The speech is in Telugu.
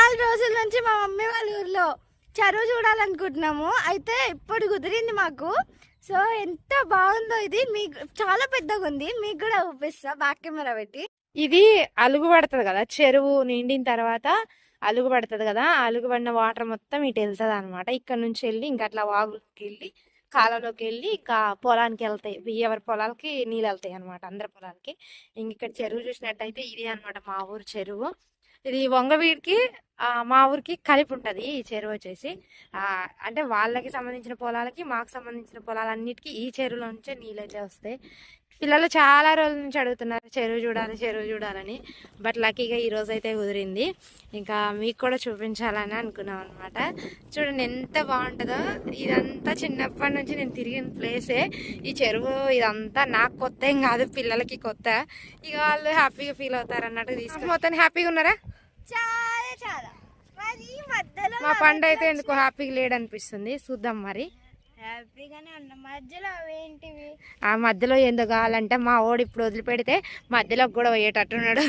4 రోజుల నుంచి మా మమ్మీ వాళ్ళ ఊర్లో చెరువు చూడాలనుకుంటున్నాము. అయితే ఇప్పుడు కుదిరింది మాకు. సో ఎంత బాగుందో ఇది. మీకు చాలా పెద్దగా ఉంది, మీకు కూడా చూపిస్తా బ్యాక్ కెమెరా పెట్టి. ఇది అలుగు పడుతుంది కదా, చెరువు నిండిన తర్వాత అలుగు పడుతుంది కదా, అలుగు పడిన వాటర్ మొత్తం ఇటు వెళ్తుంది అనమాట. ఇక్కడ నుంచి వెళ్ళి ఇంకా అట్లా వాగులోకి వెళ్ళి కాలంలోకి వెళ్ళి ఇంకా పొలానికి వెళ్తాయి. ఎవరి పొలాలకి నీళ్ళు వెళ్తాయి అనమాట, అందరి పొలాలకి. ఇంక ఇక్కడ చెరువు చూసినట్టయితే ఇదే అనమాట మా ఊరు చెరువు. ఇది వంగవీడికి మా ఊరికి కలిపి ఉంటుంది ఈ చెరువు వచ్చేసి. అంటే వాళ్ళకి సంబంధించిన పొలాలకి మాకు సంబంధించిన పొలాలన్నిటికీ ఈ చెరువులో నుంచే నీళ్ళు అయితే వస్తాయి. పిల్లలు చాలా రోజుల నుంచి అడుగుతున్నారు చెరువు చూడాలి చెరువు చూడాలని. బట్ లక్కీగా ఈ రోజు అయితే కుదిరింది. ఇంకా మీకు కూడా చూపించాలని అనుకున్నాం అనమాట. చూడండి ఎంత బాగుంటుందో. ఇదంతా చిన్నప్పటి నుంచి నేను తిరిగిన ప్లేసే ఈ చెరువు. ఇదంతా నాకు కొత్త ఏం కాదు, పిల్లలకి కొత్త. ఇక వాళ్ళు హ్యాపీగా ఫీల్ అవుతారు అన్నట్టు తీసుకుని మొత్తం హ్యాపీగా ఉన్నారా? చాలా చాలా. మరి మధ్యలో మా పండు అయితే ఎందుకు హ్యాపీగా లేడనిపిస్తుంది, చూద్దాం మరి. హ్యాపీగానే ఉన్నా. మధ్యలో అవేంటివి? ఆ మధ్యలో ఏందో కావాలంటే మా ఓడి ఇప్పుడు వదిలిపెడితే మధ్యలో కూడా పోయేటట్టున్నాడు.